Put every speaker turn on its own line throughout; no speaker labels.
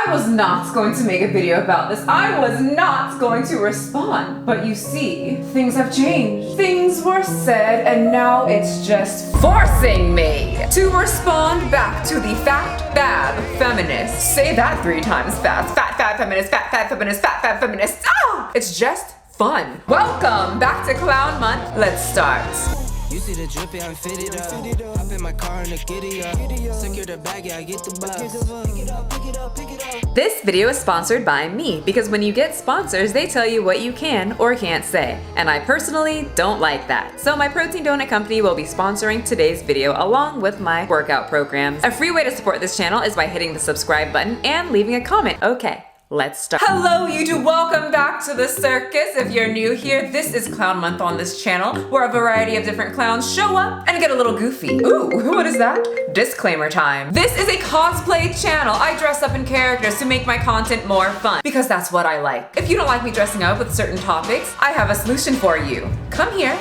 I was not going to make a video about this. I was not going to respond. But you see, things have changed. Things were said and now it's just forcing me to respond back to the fat, fab, feminist. Say that 3 times fast. Fat, fab, feminist, fat, fab, feminist, fat, fab, feminist. Ah! It's just fun. Welcome back to Clown Month. Let's start.
You see the drippy, I'm fitted up. Hop in my car and the giddy up. Secure the bag, yeah, I get the bus. Pick it up, pick it up, pick it up.
This video is sponsored by me because when you get sponsors, they tell you what you can or can't say. And I personally don't like that. So my protein donut company will be sponsoring today's video along with my workout programs. A free way to support this channel is by hitting the subscribe button and leaving a comment. Okay. Let's start. Hello YouTube, welcome back to the circus. If you're new here, this is Clown Month on this channel, where a variety of different clowns show up and get a little goofy. Ooh, what is that? Disclaimer time. This is a cosplay channel. I dress up in characters to make my content more fun, because that's what I like. If you don't like me dressing up with certain topics, I have a solution for you. Come here.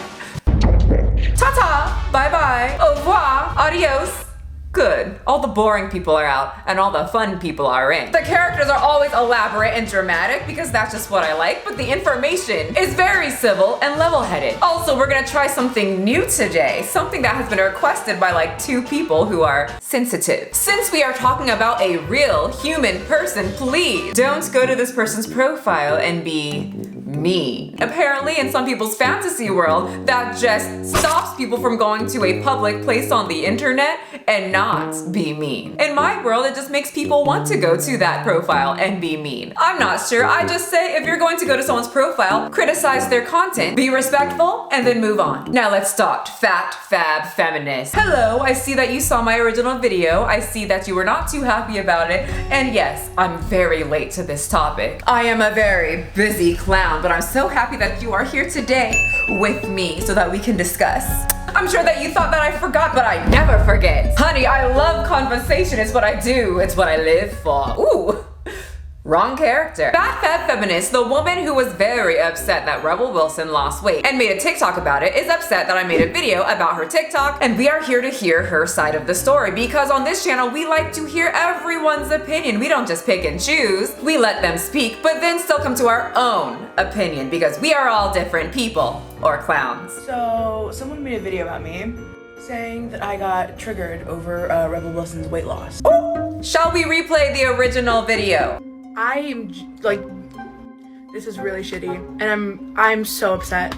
Ta-ta, bye-bye, au revoir, adios. Good. All the boring people are out and all the fun people are in. The characters are always elaborate and dramatic because that's just what I like, but the information is very civil and level-headed. Also, we're gonna try something new today, something that has been requested by like 2 people who are sensitive. Since we are talking about a real human person, please don't go to this person's profile and be mean. Apparently, in some people's fantasy world, that just stops people from going to a public place on the internet and not be mean. In my world, it just makes people want to go to that profile and be mean. I'm not sure. I just say if you're going to go to someone's profile, criticize their content, be respectful, and then move on. Now let's start. Fat, fab, feminist. Hello, I see that you saw my original video. I see that you were not too happy about it. And yes, I'm very late to this topic. I am a very busy clown, but I'm so happy that you are here today with me so that we can discuss. I'm sure that you thought that I forgot, but I never forget. Honey, I love conversation. It's what I do. It's what I live for. Ooh. Wrong character. Fat Fab Feminist, the woman who was very upset that Rebel Wilson lost weight and made a TikTok about it, is upset that I made a video about her TikTok, and we are here to hear her side of the story because on this channel we like to hear everyone's opinion. We don't just pick and choose. We let them speak, but then still come to our own opinion because we are all different people or clowns.
So someone made a video about me saying that I got triggered over Rebel Wilson's weight loss.
Ooh. Shall we replay the original video?
I am like, this is really shitty, and I'm so upset.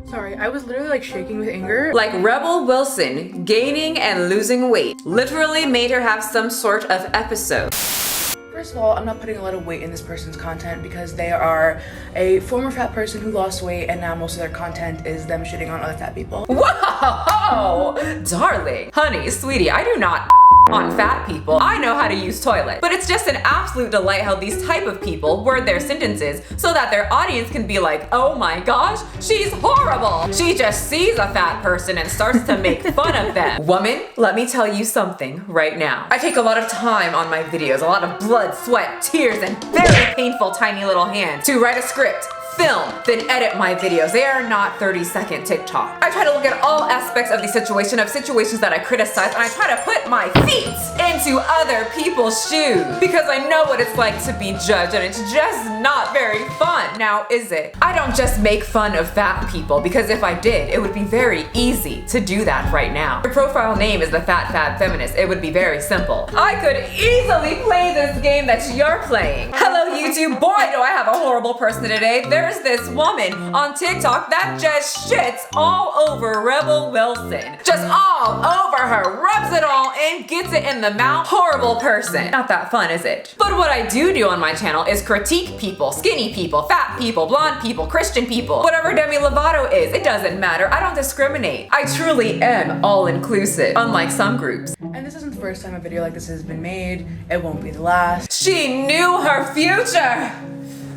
Sorry, I was literally like shaking with anger.
Like Rebel Wilson gaining and losing weight literally made her have some sort of episode.
First of all, I'm not putting a lot of weight in this person's content because they are a former fat person who lost weight and now most of their content is them shitting on other fat people.
Whoa! Darling, honey, sweetie, I do not on fat people. I know how to use toilet. But it's just an absolute delight how these type of people word their sentences so that their audience can be like, oh my gosh, she's horrible. She just sees a fat person and starts to make fun of them. Woman, let me tell you something right now. I take a lot of time on my videos, a lot of blood, sweat, tears, and very painful tiny little hands to write a script, film, then edit my videos. They are not 30-second TikTok. I try to look at all aspects of the situation, of situations that I criticize, and I try to put my feet into other people's shoes because I know what it's like to be judged and it's just not very fun. Now, is it? I don't just make fun of fat people because if I did, it would be very easy to do that right now. Your profile name is the Fat Fab Feminist. It would be very simple. I could easily play this game that you're playing. Hello YouTube, boy do I have a horrible person today. There's this woman on TikTok that just shits all over Rebel Wilson. Just all over her, rubs it all in, gets it in the mouth. Horrible person. Not that fun, is it? But what I do on my channel is critique people, skinny people, fat people, blonde people, Christian people, whatever Demi Lovato is. It doesn't matter. I don't discriminate. I truly am all-inclusive, unlike some groups.
And this isn't the first time a video like this has been made. It won't be the last.
She knew her future.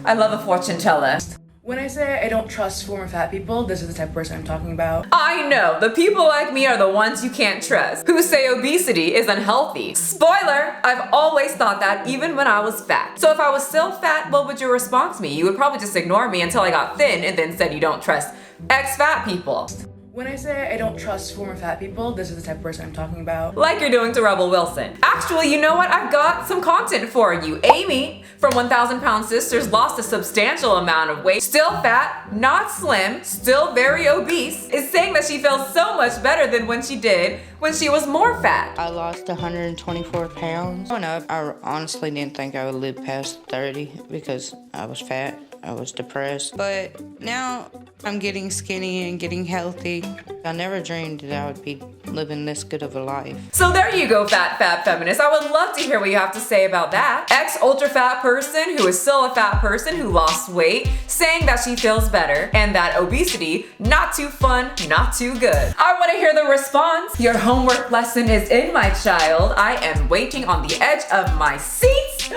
I love a fortune teller.
When I say I don't trust former fat people, this is the type of person I'm talking about.
I know, the people like me are the ones you can't trust, who say obesity is unhealthy. Spoiler, I've always thought that even when I was fat. So if I was still fat, what would your response be? You would probably just ignore me until I got thin and then said you don't trust ex-fat people.
When I say I don't trust former fat people, this is the type of person I'm talking about.
Like you're doing to Rebel Wilson. Actually, you know what? I've got some content for you. Amy from 1,000 Pound Sisters lost a substantial amount of weight. Still fat, not slim, still very obese, is saying that she feels so much better than when she did when she was more fat.
I lost 124 pounds. Growing up, I honestly didn't think I would live past 30 because I was fat. I was depressed. But now I'm getting skinny and getting healthy. I never dreamed that I would be living this good of a life.
So there you go, fat feminist. I would love to hear what you have to say about that. Ex-ultra fat person who is still a fat person who lost weight, saying that she feels better and that obesity, not too fun, not too good. I want to hear the response. Your homework lesson is in, my child. I am waiting on the edge of my seat.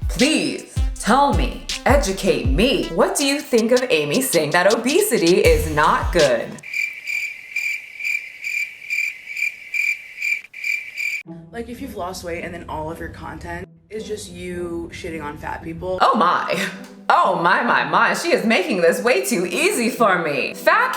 Please tell me, educate me. What do you think of Amy saying that obesity is not good?
Like, if you've lost weight and then all of your content is just you shitting on fat people.
Oh my. Oh my. She is making this way too easy for me. Fat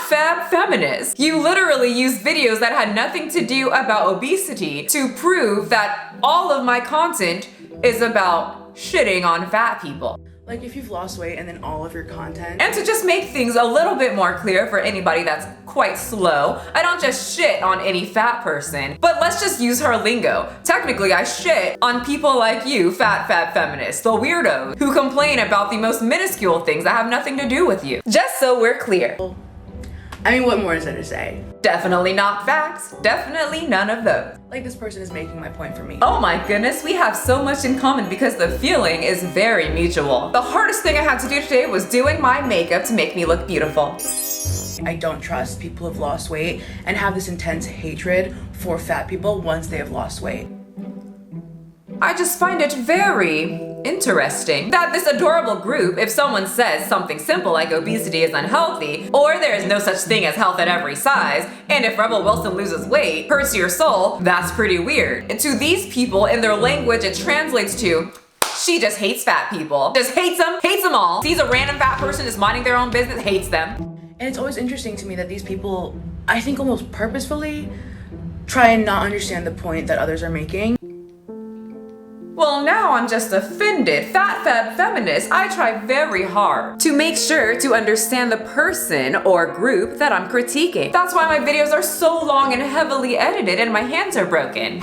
feminist. You literally used videos that had nothing to do about obesity to prove that all of my content is about shitting on fat people.
Like, if you've lost weight and then all of your content.
And to just make things a little bit more clear for anybody that's quite slow, I don't just shit on any fat person, but let's just use her lingo. Technically, I shit on people like you, fat feminists, the weirdos, who complain about the most minuscule things that have nothing to do with you. Just so we're clear.
I mean, what more is there to say?
Definitely not facts. Definitely none of those.
Like, this person is making my point for me.
Oh my goodness, we have so much in common because the feeling is very mutual. The hardest thing I had to do today was doing my makeup to make me look beautiful.
I don't trust people who've lost weight and have this intense hatred for fat people once they have lost weight.
I just find it very interesting that this adorable group, if someone says something simple like obesity is unhealthy, or there is no such thing as health at every size, and if Rebel Wilson loses weight, hurts your soul, that's pretty weird. And to these people, in their language, it translates to, she just hates fat people. Just hates them all. Sees a random fat person just minding their own business, hates them.
And it's always interesting to me that these people, I think almost purposefully, try and not understand the point that others are making.
Well, now I'm just offended. Fat feminist, I try very hard to make sure to understand the person or group that I'm critiquing. That's why my videos are so long and heavily edited and my hands are broken.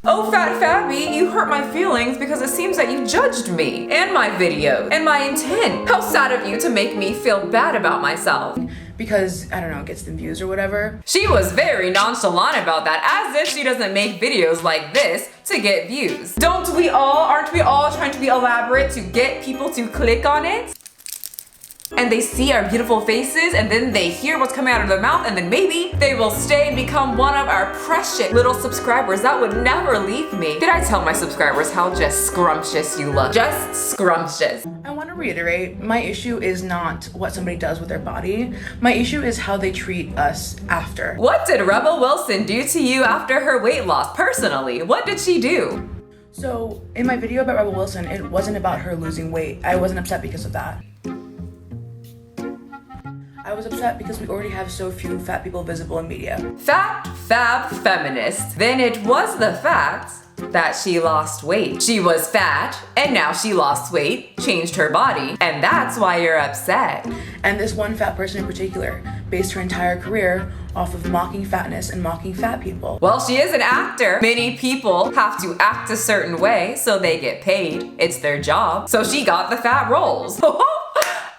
Oh, Fat Fabby, you hurt my feelings because it seems that you judged me and my videos and my intent. How sad of you to make me feel bad about myself.
Because, I don't know, it gets them views or whatever.
She was very nonchalant about that, as if she doesn't make videos like this to get views. Aren't we all trying to be elaborate to get people to click on it? And they see our beautiful faces and then they hear what's coming out of their mouth and then maybe they will stay and become one of our precious little subscribers that would never leave me. Did I tell my subscribers how just scrumptious you look? Just scrumptious.
I want to reiterate, my issue is not what somebody does with their body. My issue is how they treat us after.
What did Rebel Wilson do to you after her weight loss? Personally, what did she do?
So, in my video about Rebel Wilson, it wasn't about her losing weight. I wasn't upset because of that. I was upset because we already have so few fat people visible in media.
Fat feminist. Then it was the fact that she lost weight. She was fat and now she lost weight, changed her body, and that's why you're upset.
And this one fat person in particular based her entire career off of mocking fatness and mocking fat people.
Well, she is an actor. Many people have to act a certain way so they get paid. It's their job. So she got the fat roles.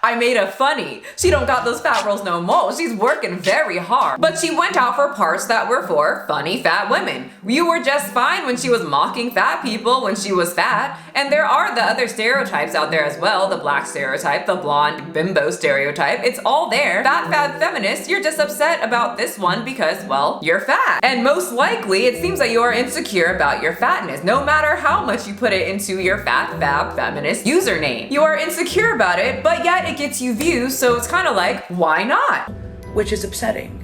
I made her funny. She don't got those fat rolls no more. She's working very hard. But she went out for parts that were for funny fat women. You were just fine when she was mocking fat people when she was fat. And there are the other stereotypes out there as well. The black stereotype, the blonde bimbo stereotype. It's all there. Fat feminist, you're just upset about this one because, well, you're fat. And most likely, it seems that you are insecure about your fatness. No matter how much you put it into your fat feminist username. You are insecure about it, but yet it gets you views, so it's kind of like, why not?
Which is upsetting.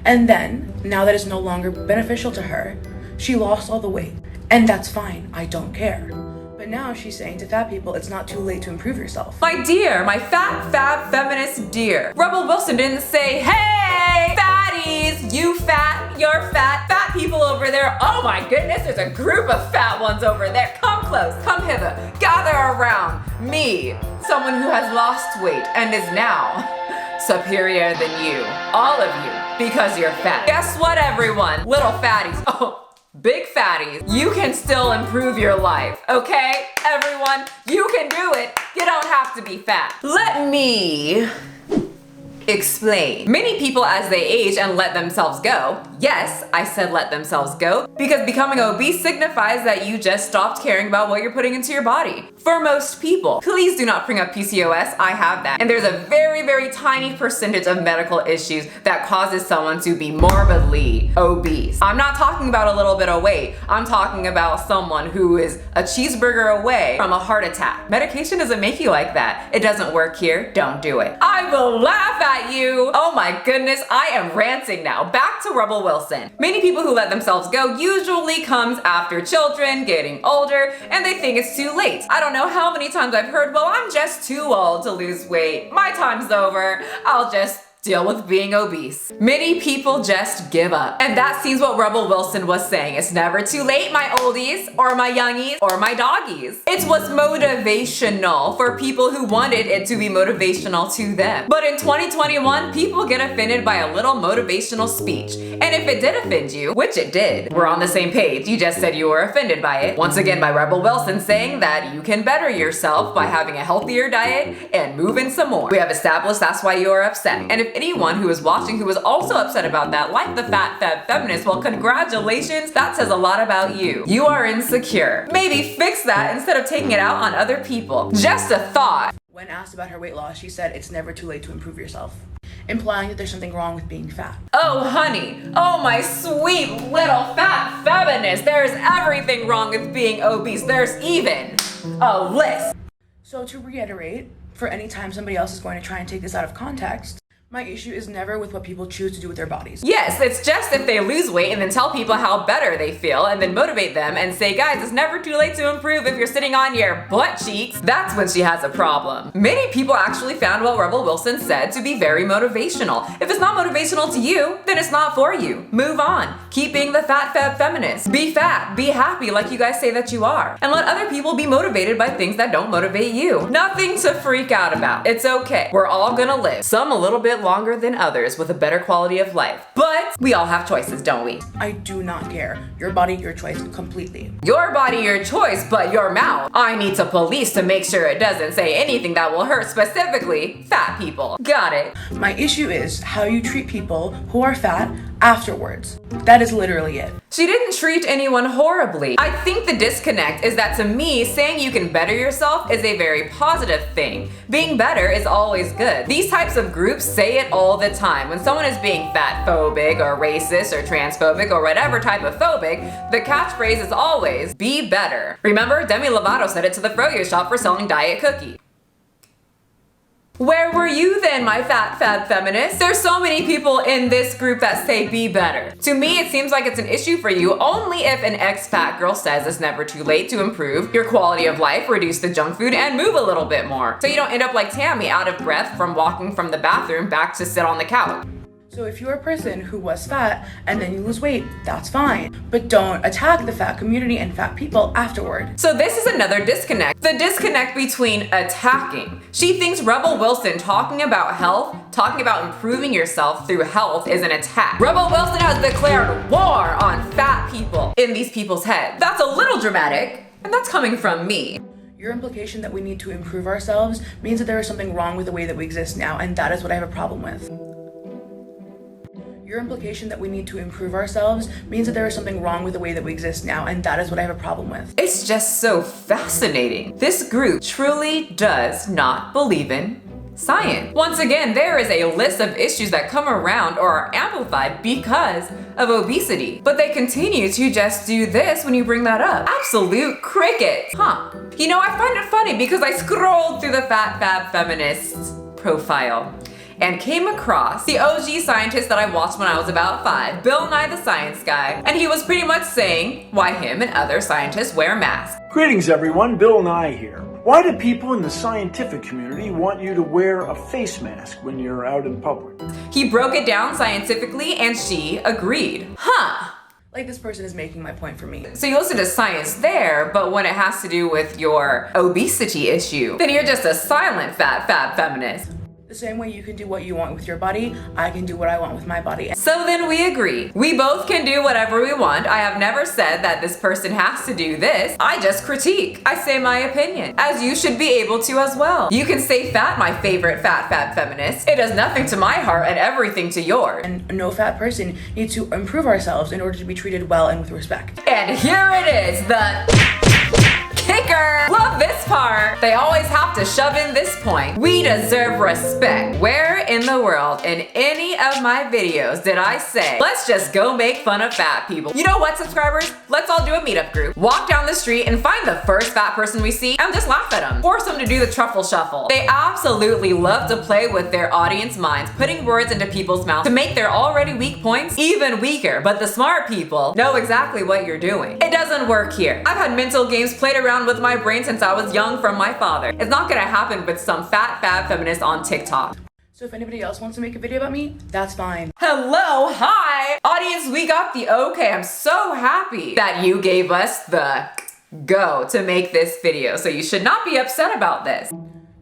And then, now that it's no longer beneficial to her, she lost all the weight. And that's fine, I don't care. But now she's saying to fat people, it's not too late to improve yourself.
My dear, my fat feminist dear. Rebel Wilson didn't say, hey, fat Fatties, you fat, you're fat, fat people over there. Oh my goodness, there's a group of fat ones over there. Come close, come hither, gather around me, someone who has lost weight and is now superior than you. All of you, because you're fat. Guess what, everyone? Little fatties. Oh, big fatties. You can still improve your life, okay? Everyone, you can do it. You don't have to be fat. Let me explain. Many people, as they age and let themselves go, yes, I said let themselves go, because becoming obese signifies that you just stopped caring about what you're putting into your body. For most people, please do not bring up PCOS, I have that. And there's a very, very tiny percentage of medical issues that causes someone to be morbidly obese. I'm not talking about a little bit of weight, I'm talking about someone who is a cheeseburger away from a heart attack. Medication doesn't make you like that. It doesn't work here, don't do it. I will laugh at you. Oh my goodness, I am ranting now. Back to Rebel Wilson. Many people who let themselves go usually comes after children, getting older, and they think it's too late. I don't know how many times I've heard, well, I'm just too old to lose weight. My time's over. I'll just deal with being obese. Many people just give up. And that seems what Rebel Wilson was saying. It's never too late, my oldies, or my youngies, or my doggies. It was motivational for people who wanted it to be motivational to them. But in 2021, people get offended by a little motivational speech. And if it did offend you, which it did, we're on the same page. You just said you were offended by it. Once again, by Rebel Wilson saying that you can better yourself by having a healthier diet and moving some more. We have established that's why you're upset. And if anyone who is watching who is also upset about that, like the fat fab feminist, well, congratulations, that says a lot about you. You are insecure. Maybe fix that instead of taking it out on other people. Just a thought.
When asked about her weight loss, she said it's never too late to improve yourself, implying that there's something wrong with being fat.
Oh honey, oh my sweet little fat feminist, there's everything wrong with being obese. There's even a list.
So to reiterate, for any time somebody else is going to try and take this out of context, my issue is never with what people choose to do with their bodies.
Yes, it's just if they lose weight and then tell people how better they feel and then motivate them and say, guys, it's never too late to improve if you're sitting on your butt cheeks. That's when she has a problem. Many people actually found what Rebel Wilson said to be very motivational. If it's not motivational to you, then it's not for you. Move on. Keep being the fat fab feminist. Be fat, be happy like you guys say that you are. And let other people be motivated by things that don't motivate you. Nothing to freak out about. It's okay. We're all gonna live. Some a little bit longer than others with a better quality of life. But we all have choices, don't we?
I do not care. Your body, your choice, completely.
Your body, your choice, but your mouth, I need to police to make sure it doesn't say anything that will hurt specifically fat people. Got it.
My issue is how you treat people who are fat afterwards. That is literally it.
She didn't treat anyone horribly. I think the disconnect is that to me, saying you can better yourself is a very positive thing. Being better is always good. These types of groups say it all the time. When someone is being fat phobic or racist or transphobic or whatever type of phobic, the catchphrase is always, be better. Remember, Demi Lovato said it to the Froyo shop for selling Diet Cookie. Where were you then, my fat fab feminist? There's so many people in this group that say be better. To me, it seems like it's an issue for you only if an ex-fat girl says it's never too late to improve your quality of life, reduce the junk food, and move a little bit more. So you don't end up like Tammy, out of breath from walking from the bathroom back to sit on the couch.
So if you're a person who was fat and then you lose weight, that's fine. But don't attack the fat community and fat people afterward.
So this is another disconnect. The disconnect between attacking. She thinks Rebel Wilson talking about health, talking about improving yourself through health is an attack. Rebel Wilson has declared war on fat people in these people's heads. That's a little dramatic, and that's coming from me.
Your implication that we need to improve ourselves means that there is something wrong with the way that we exist now, and that is what I have a problem with. Your implication that we need to improve ourselves means that there is something wrong with the way that we exist now, and that is what I have a problem with.
It's just so fascinating. This group truly does not believe in science. Once again, there is a list of issues that come around or are amplified because of obesity. But they continue to just do this when you bring that up. Absolute crickets. Huh. You know, I find it funny because I scrolled through the Fat Fab Feminist's profile and came across the OG scientist that I watched when I was about 5, Bill Nye the Science Guy, and he was pretty much saying why him and other scientists wear masks.
Greetings everyone, Bill Nye here. Why do people in the scientific community want you to wear a face mask when you're out in public?
He broke it down scientifically and she agreed. Huh.
Like, this person is making my point for me.
So you listen to science there, but when it has to do with your obesity issue, then you're just a silent fat feminist.
The same way you can do what you want with your body, I can do what I want with my body.
So then we agree. We both can do whatever we want. I have never said that this person has to do this. I just critique. I say my opinion, as you should be able to as well. You can say fat, my favorite fat feminist. It does nothing to my heart and everything to yours.
And no fat person needs to improve ourselves in order to be treated well and with respect.
And here it is, the kicker! Love this part! They always have to shove in this point. We deserve respect. Where in the world, in any of my videos, did I say, let's just go make fun of fat people? You know what, subscribers? Let's all do a meetup group. Walk down the street and find the first fat person we see and just laugh at them. Force them to do the truffle shuffle. They absolutely love to play with their audience minds, putting words into people's mouths to make their already weak points even weaker. But the smart people know exactly what you're doing. It doesn't work here. I've had mental games played around with my brain since I was young from my father. It's not gonna happen with some fat feminist on TikTok.
So if anybody else wants to make a video about me, that's fine.
Hello, hi! Audience, we got the okay. I'm so happy that you gave us the go to make this video, so you should not be upset about this.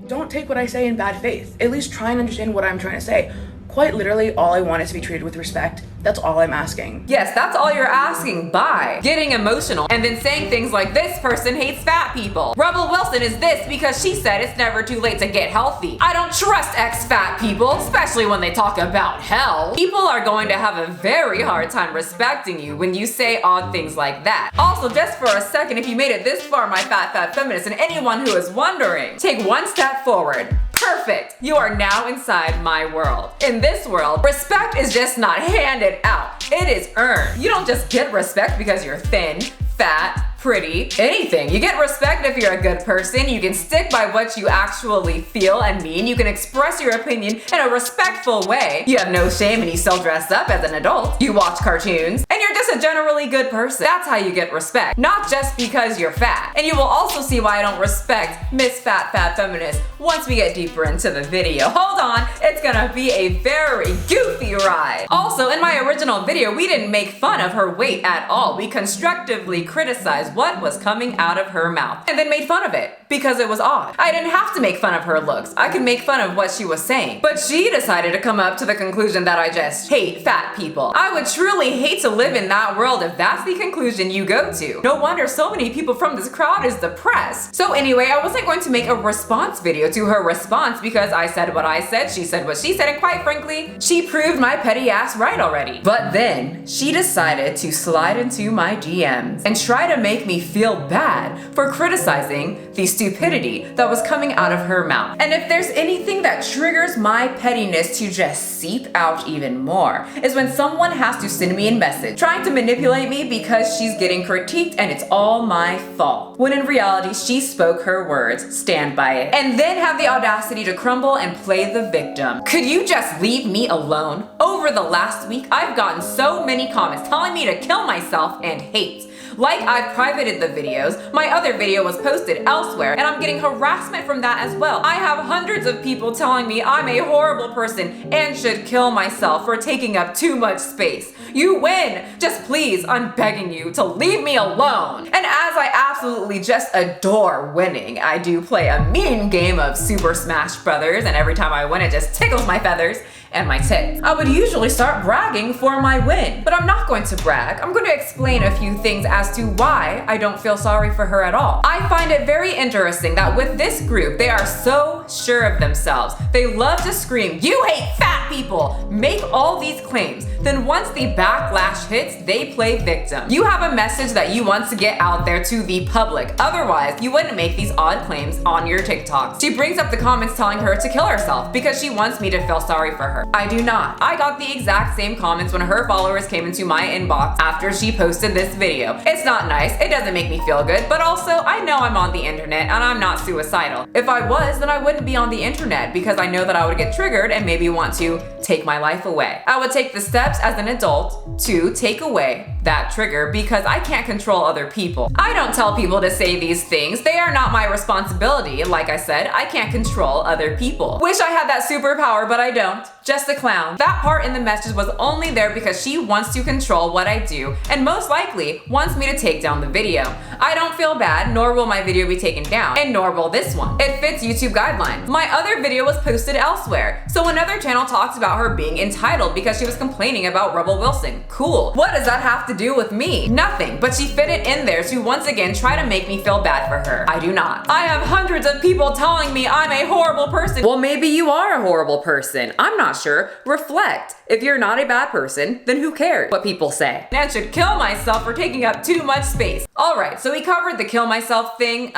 Don't take what I say in bad faith. At least try and understand what I'm trying to say. Quite literally, all I want is to be treated with respect. That's all I'm asking.
Yes, that's all you're asking by getting emotional and then saying things like, this person hates fat people. Rebel Wilson is this because she said it's never too late to get healthy. I don't trust ex-fat people, especially when they talk about hell. People are going to have a very hard time respecting you when you say odd things like that. Also, just for a second, if you made it this far, my fat feminist, and anyone who is wondering, take one step forward. Perfect! You are now inside my world. In this world, respect is just not handed out. It is earned. You don't just get respect because you're thin, fat, pretty, anything. You get respect if you're a good person. You can stick by what you actually feel and mean. You can express your opinion in a respectful way. You have no shame and you still dress up as an adult. You watch cartoons and you're just a generally good person. That's how you get respect, not just because you're fat. And you will also see why I don't respect Miss Fat Feminist once we get deeper into the video. Hold on, it's gonna be a very goofy ride. Also, in my original video, we didn't make fun of her weight at all. We constructively criticized what was coming out of her mouth and then made fun of it because it was odd. I didn't have to make fun of her looks. I could make fun of what she was saying. But she decided to come up to the conclusion that I just hate fat people. I would truly hate to live in that world if that's the conclusion you go to. No wonder so many people from this crowd is depressed. So anyway, I wasn't going to make a response video to her response because I said what I said, she said what she said, and quite frankly, she proved my petty ass right already. But then she decided to slide into my DMs and try to make me feel bad for criticizing the stupidity that was coming out of her mouth. And if there's anything that triggers my pettiness to just seep out even more, is when someone has to send me a message trying to manipulate me because she's getting critiqued and it's all my fault. When in reality, she spoke her words, stand by it, and then have the audacity to crumble and play the victim. Could you just leave me alone? Over the last week, I've gotten so many comments telling me to kill myself and hate. Like, I've privated the videos, my other video was posted elsewhere, and I'm getting harassment from that as well. I have hundreds of people telling me I'm a horrible person and should kill myself for taking up too much space. You win! Just please, I'm begging you to leave me alone. And as I absolutely just adore winning, I do play a mean game of Super Smash Brothers, and every time I win it just tickles my feathers and my tits. I would usually start bragging for my win, but I'm not going to brag. I'm going to explain a few things as to why I don't feel sorry for her at all. I find it very interesting that with this group, they are so sure of themselves. They love to scream, "You hate fat people!" Make all these claims. Then once the backlash hits, they play victim. You have a message that you want to get out there to the public. Otherwise, you wouldn't make these odd claims on your TikToks. She brings up the comments telling her to kill herself because she wants me to feel sorry for her. I do not. I got the exact same comments when her followers came into my inbox after she posted this video. It's not nice, it doesn't make me feel good, but also I know I'm on the internet and I'm not suicidal. If I was, then I wouldn't be on the internet because I know that I would get triggered and maybe want to take my life away. I would take the steps as an adult to take away that trigger because I can't control other people. I don't tell people to say these things. They are not my responsibility. Like I said, I can't control other people. Wish I had that superpower, but I don't. Just a clown. That part in the message was only there because she wants to control what I do and most likely wants me to take down the video. I don't feel bad, nor will my video be taken down, and nor will this one. It fits YouTube guidelines. My other video was posted elsewhere, so another channel talks about her being entitled because she was complaining about Rebel Wilson. Cool. What does that have to do with me? Nothing, but she fit it in there to once again try to make me feel bad for her. I do not. I have hundreds of people telling me I'm a horrible person. Well, maybe you are a horrible person. I'm not sure. Reflect. If you're not a bad person, then who cares what people say? And should kill myself for taking up too much space. Alright, so we covered the kill myself thing.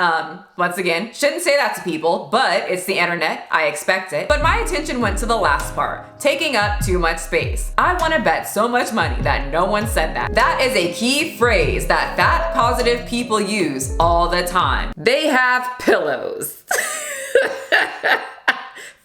Once again, shouldn't say that to people, but it's the internet. I expect it. But my attention went to the last part, taking up too much space. I want to bet so much money that no one said that. That is a key phrase that fat positive people use all the time. They have pillows.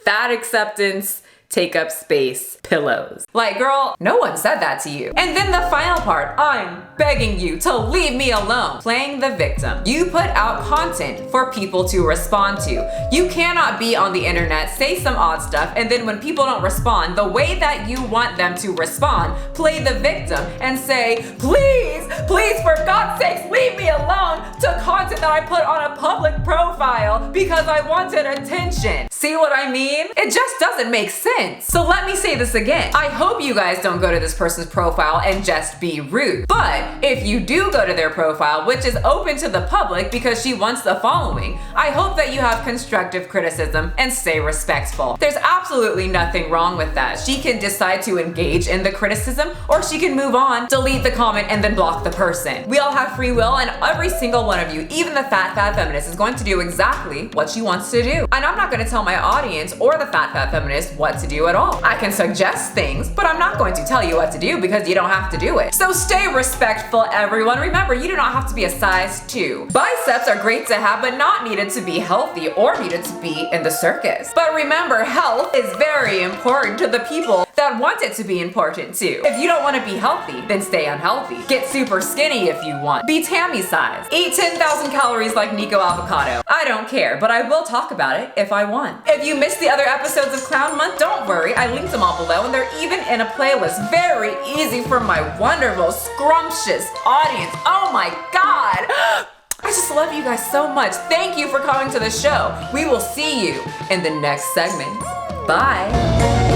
Fat acceptance, take up space, pillows. Like, girl, no one said that to you. And then the final part, I'm begging you to leave me alone. Playing the victim. You put out content for people to respond to. You cannot be on the internet, say some odd stuff, and then when people don't respond the way that you want them to respond, play the victim and say, please, please, for God's sakes, leave me alone to content that I put on a public profile because I wanted attention. See what I mean? It just doesn't make sense. So let me say this again. I hope you guys don't go to this person's profile and just be rude. But if you do go to their profile, which is open to the public because she wants the following, I hope that you have constructive criticism and stay respectful. There's absolutely nothing wrong with that. She can decide to engage in the criticism or she can move on, delete the comment, and then block the person. We all have free will and every single one of you, even the fat feminist, is going to do exactly what she wants to do. And I'm not going to tell my audience or the fat feminist what to do at all. I can suggest things, but I'm not going to tell you what to do because you don't have to do it. So stay respectful, everyone. Remember, you do not have to be a size 2. Biceps are great to have, but not needed to be healthy or needed to be in the circus. But remember, health is very important to the people that want it to be important too. If you don't want to be healthy, then stay unhealthy. Get super skinny if you want. Be Tammy size. Eat 10,000 calories like Nico Avocado. I don't care, but I will talk about it if I want. If you missed the other episodes of Clown Month, don't worry. I linked them all below and they're even in a playlist. Very easy for my wonderful, scrumptious audience. Oh my God. I just love you guys so much. Thank you for coming to the show. We will see you in the next segment. Bye.